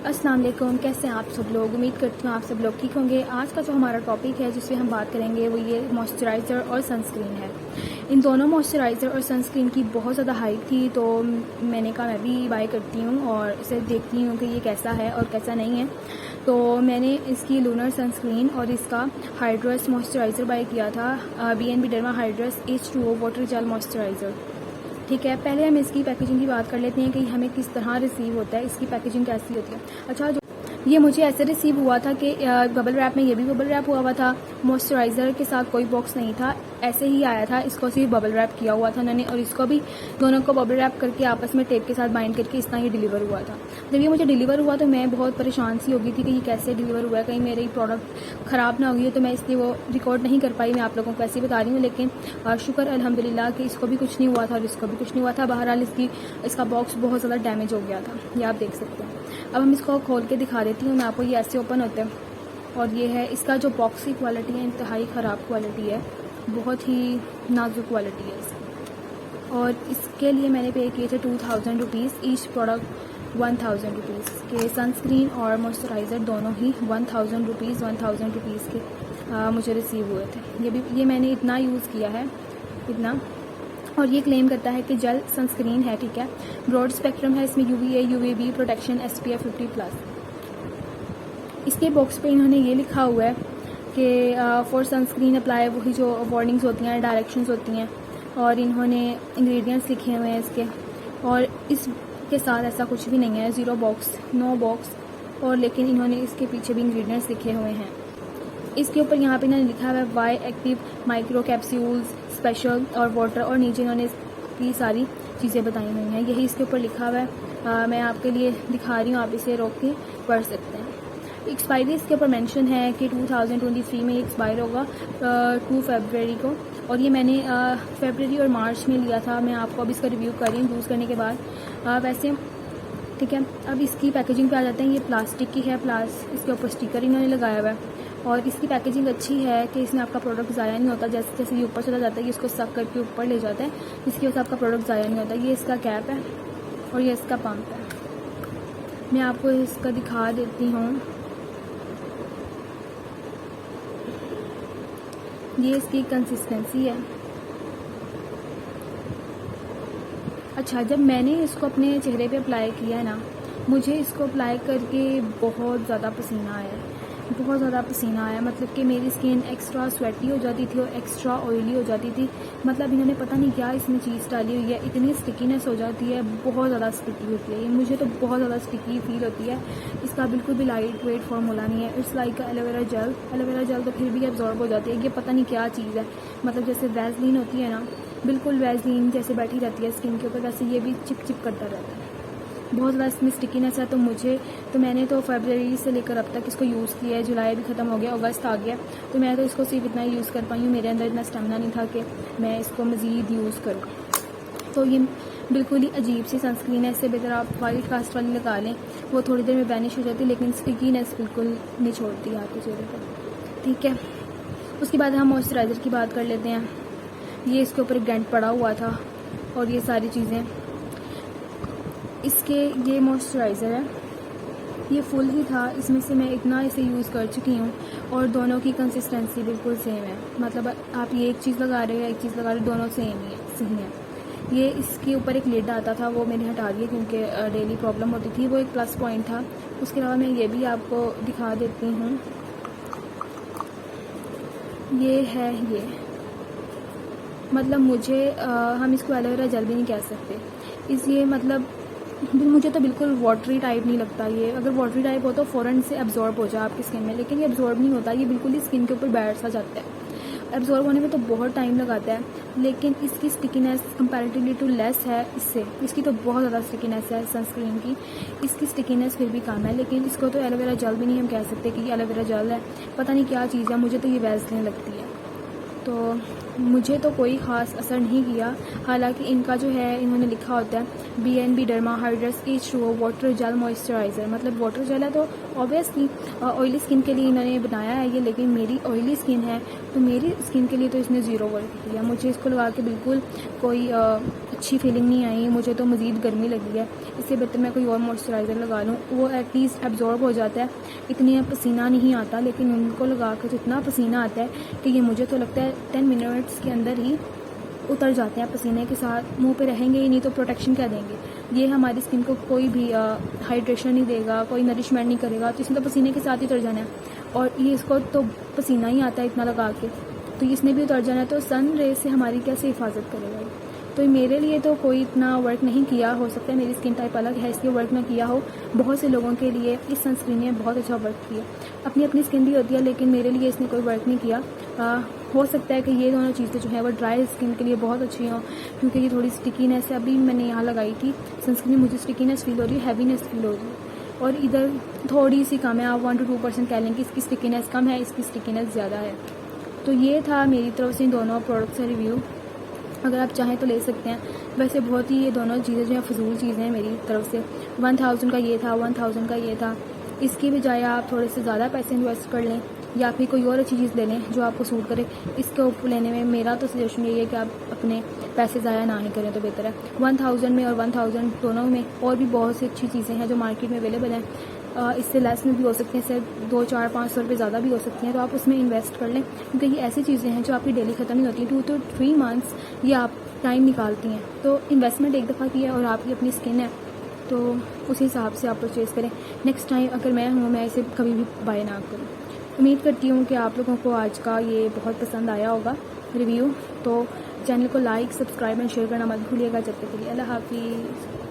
अस्सलाम वालेकुम, कैसे हैं आप सब लोग। उम्मीद करती हूँ आप सब लोग ठीक होंगे। आज का जो हमारा टॉपिक है जिससे हम बात करेंगे वो ये मॉइस्चराइज़र और सनस्क्रीन है। इन दोनों मॉइस्चराइज़र और सनस्क्रीन की बहुत ज़्यादा हाइप थी, तो मैंने कहा मैं भी बाय करती हूँ और इसे देखती हूँ कि ये कैसा है और कैसा नहीं है। तो मैंने इसकी लूनर सनस्क्रीन और इसका हाइड्रस मॉइस्चराइज़र बाय किया था, BNB Derma Hydrus H2O water gel moisturiser. ठीक है, पहले हम इसकी पैकेजिंग की बात कर लेते हैं कि हमें किस तरह रिसीव होता है, इसकी पैकेजिंग कैसी होती है। अच्छा, ये मुझे ऐसे रिसीव हुआ था कि बबल रैप में, ये भी बबल रैप हुआ था, मॉइस्चराइज़र के साथ कोई बॉक्स नहीं था, ऐसे ही आया था। इसको सिर्फ बबल रैप किया हुआ था उन्होंने और इसको भी दोनों को बबल रैप करके आपस में टेप के साथ बाइंड करके इस तरह ये डिलीवर हुआ था। जब ये मुझे डिलीवर हुआ तो मैं बहुत परेशान सी हो गई थी कि ये कैसे डिलीवर हुआ है, कहीं मेरी प्रोडक्ट ख़राब ना हो गई, तो मैं इसलिए वो रिकॉर्ड नहीं कर पाई। मैं आप लोगों को ऐसे ही बता रही हूँ, लेकिन शुक्र अल्हम्दुलिल्लाह कि इसको भी कुछ नहीं हुआ था और इसको भी कुछ नहीं हुआ था। बहरहाल इसका बॉक्स बहुत ज़्यादा डैमेज हो गया था, ये आप देख सकते हैं। अब हम इसको खोल के दिखा देती हूँ मैं आपको। ये ऐसे ओपन होते हैं और ये है इसका जो बॉक्स की क्वालिटी है, इंतहाई ख़राब क्वालिटी है, बहुत ही नाजुक क्वालिटी है इसकी। और इसके लिए मैंने पे किए थे 2000 रुपीज़, ईच प्रोडक्ट 1000 रुपीज़ के। सनस्क्रीन और मॉइस्चराइज़र दोनों ही 1000 रुपीज़ के मुझे रिसीव हुए थे। ये मैंने इतना यूज़ किया है, इतना। और ये क्लेम करता है कि जेल सनस्क्रीन है, ठीक है, ब्रॉड स्पेक्ट्रम है, इसमें UVA UVB प्रोटेक्शन, SPF 50+। इसके बॉक्स पे इन्होंने ये लिखा हुआ है कि फॉर सनस्क्रीन अप्लाई, वही जो वार्निंग्स होती हैं, डायरेक्शंस होती हैं, और इन्होंने इंग्रेडिएंट्स लिखे हुए हैं इसके। और इसके साथ ऐसा कुछ भी नहीं है, नो बॉक्स, और लेकिन इन्होंने इसके पीछे भी इंग्रेडिएंट्स लिखे हुए हैं। इसके ऊपर यहाँ पे इन्होंने लिखा हुआ है Y active micro capsules special और वाटर, और नीचे इन्होंने इसकी सारी चीज़ें बताई हुई हैं, यही इसके ऊपर लिखा हुआ है। मैं आपके लिए दिखा रही हूँ, आप इसे रोक के पढ़ सकते हैं। एक्सपायरी इसके ऊपर मेंशन है कि 2023 में एक्सपायर होगा 2 फरवरी को, और ये मैंने फरवरी और मार्च में लिया था। मैं आपको अब इसका रिव्यू कर रही हूँ यूज़ करने के बाद। वैसे ठीक है, अब इसकी पैकेजिंग पे आ जाते हैं। ये प्लास्टिक की है, इसके ऊपर स्टिकर इन्होंने लगाया हुआ है, और इसकी पैकेजिंग अच्छी है कि इसमें आपका प्रोडक्ट ज़ाया नहीं होता। जैसे जैसे ये ऊपर चला जाता है, ये इसको सक करके ऊपर ले जाता है, इसकी वजह से आपका प्रोडक्ट ज़ाया नहीं होता। ये इसका कैप है और ये इसका पंप है। मैं आपको इसका दिखा देती हूँ। ये इसकी कंसिस्टेंसी है। अच्छा, जब मैंने इसको अपने चेहरे पे अप्लाई किया है ना, मुझे इसको अप्लाई करके बहुत ज़्यादा पसीना आया, मतलब कि मेरी स्किन एक्स्ट्रा स्वेटी हो जाती थी और एक्स्ट्रा ऑयली हो जाती थी। मतलब इन्होंने पता नहीं क्या इसमें चीज़ डाली हुई है, इतनी स्टिकीनेस हो जाती है, बहुत ज़्यादा स्टिकी होती है ये। मुझे तो बहुत ज़्यादा स्टिकी फील होती है। इसका बिल्कुल भी लाइट वेट फार्मूला नहीं है। इट्स लाइक एलोवेरा जेल तो फिर भी एब्जॉर्ब हो जाती है, ये पता नहीं क्या चीज़ है। मतलब जैसे वैसलीन होती है ना, बिल्कुल वैसलीन जैसे बैठी रहती है स्किन के ऊपर, वैसे ये भी चिप चिप करता रहता है। बहुत ज़्यादा इसमें स्टिकीनेस है। तो मैंने तो फरवरी से लेकर अब तक इसको यूज़ किया है। जुलाई भी ख़त्म हो गया, अगस्त आ गया, तो मैं तो इसको सिर्फ इतना ही यूज़ कर पाई हूँ। मेरे अंदर इतना स्टेमिना नहीं था कि मैं इसको मज़ीद यूज़ करूँ। तो ये बिल्कुल ही अजीब सी सनस्क्रीन है। इससे बेहतर आप वाइट कास्ट वाली लगा लें, वो थोड़ी देर में वैनिश हो जाती है, लेकिन स्टिकीनेस बिल्कुल नहीं छोड़ती है आपके चेहरे पर। ठीक है, उसके बाद हम मॉइस्चराइज़र की बात कर लेते हैं। ये इसके ऊपर ग्रैंड पड़ा हुआ था और ये सारी चीज़ें इसके। ये मॉइस्चराइज़र है, ये फुल ही था, इसमें से मैं इतना इसे यूज़ कर चुकी हूँ और दोनों की कंसिस्टेंसी बिल्कुल सेम है। मतलब आप ये एक चीज़ लगा रहे हो, एक चीज़ लगा रहे हो, दोनों सेम ही है, सही है। ये इसके ऊपर एक लिड आता था, वो मैंने हटा दिया क्योंकि डेली प्रॉब्लम होती थी, वो एक प्लस पॉइंट था। उसके अलावा मैं ये भी आपको दिखा देती हूँ। ये है, ये मतलब हम इसको एलोवेरा जेल भी नहीं कह सकते, इसलिए मतलब मुझे तो बिल्कुल वाटरी टाइप नहीं लगता। ये अगर वाटरी टाइप हो तो फ़ौरन से एब्जॉर्ब हो जाए आपकी स्किन में, लेकिन ये एब्जॉर्ब नहीं होता, ये बिल्कुल ही स्किन के ऊपर बैठ सा जाता है। एब्जॉर्ब होने में तो बहुत टाइम लगाता है, लेकिन इसकी स्टिकीनेस कंपैरेटिवली टू लेस है इससे। इसकी तो बहुत ज़्यादा स्टिकीनेस है सनस्क्रीन की, इसकी स्टिकीनेस फिर भी कम है। लेकिन इसको तो एलोवेरा जेल भी नहीं हम कह सकते कि ये एलोवेरा जेल है, पता नहीं क्या चीज़ है। मुझे तो ये वैसलीन लगती है, तो मुझे तो कोई ख़ास असर नहीं किया। हालांकि इनका जो है, इन्होंने लिखा होता है BNB Derma Hydrus H2O water gel moisturiser, मतलब वाटर जेल है, तो ऑब्वियसली ऑयली स्किन के लिए इन्होंने बनाया है ये। लेकिन मेरी ऑयली स्किन है, तो मेरी स्किन के लिए तो इसने ज़ीरो वर्क किया। मुझे इसको लगा के बिल्कुल कोई अच्छी फीलिंग नहीं आई, मुझे तो मज़ीद गर्मी लगी है। इससे बेहतर मैं कोई और मॉइस्चराइज़र लगा लूँ, वो एटलीस्ट एब्जॉर्ब हो जाता है, इतनी पसीना नहीं आता। लेकिन उनको लगा कर तो इतना पसीना आता है कि ये मुझे तो लगता है 10 मिनट्स के अंदर ही उतर जाते हैं पसीने के साथ, मुंह पे रहेंगे ही नहीं तो प्रोटेक्शन क्या देंगे। ये हमारी स्किन को कोई भी हाइड्रेशन नहीं देगा, कोई नरिशमेंट नहीं करेगा, तो इसमें तो पसीने के साथ ही उतर जाना है। और ये इसको तो पसीना ही आता है इतना लगा के, तो इसने भी उतर जाना है, तो सन रे से हमारी कैसे हिफाजत करेगा ये। तो मेरे लिए तो कोई इतना वर्क नहीं किया, हो सकता है मेरी स्किन टाइप अलग है इसलिए वर्क ना किया हो। बहुत से लोगों के लिए इस सनस्क्रीन ने बहुत अच्छा वर्क किया। अपनी अपनी स्किन भी होती है, लेकिन मेरे लिए इसने कोई वर्क नहीं किया। हो सकता है कि ये दोनों चीज़ें जो है वो ड्राई स्किन के लिए बहुत अच्छी हों, क्योंकि ये थोड़ी स्टिकीनेस है। अभी मैंने यहाँ लगाई थी सनस्क्रीन, मुझे स्टिकीनेस फील हो रही है, हैवीनेस फील हो रही है, और इधर थोड़ी सी कम है। आप 1 to 2% कह लें कि इसकी स्टिकीनेस कम है, इसकी स्टिकीनेस ज़्यादा है। तो ये था मेरी तरफ से इन दोनों प्रोडक्ट्स का रिव्यू। अगर आप चाहें तो ले सकते हैं। वैसे बहुत ही ये दोनों चीज़ें जो हैं फजूल चीज़ें हैं मेरी तरफ से। 1000 का ये था, 1000 का ये था। इसकी बजाय आप थोड़े से ज़्यादा पैसे इन्वेस्ट कर लें या फिर कोई और अच्छी चीज़ ले लें जो आपको सूट करे। इसके ऊपर लेने में मेरा तो सजेशन यही है कि आप अपने पैसे ज़ाया ना ही करें तो बेहतर है। 1000 में और 1000 दोनों में और भी बहुत सी अच्छी चीज़ें हैं जो मार्केट में अवेलेबल हैं। इससे लेस में भी हो सकती हैं, इससे 2, 4, 500 रुपये ज़्यादा भी हो सकती हैं, तो आप उसमें इन्वेस्ट कर लें, क्योंकि ये ऐसी चीज़ें हैं जो आपकी डेली ख़त्म नहीं होती। 2 to 3 मंथ्स ये आप टाइम निकालती हैं, तो इन्वेस्टमेंट एक दफ़ा की है और आपकी अपनी स्किन है, तो उस हिसाब से आप परचेज़ करें। नेक्स्ट टाइम अगर मैं इसे कभी भी बाय ना करूँ। उम्मीद करती हूँ कि आप लोगों को आज का ये बहुत पसंद आया होगा रिव्यू। तो चैनल को लाइक, सब्सक्राइब एंड शेयर करना मत भूलिएगा। जब तक के लिए अल्लाह हाफिज़।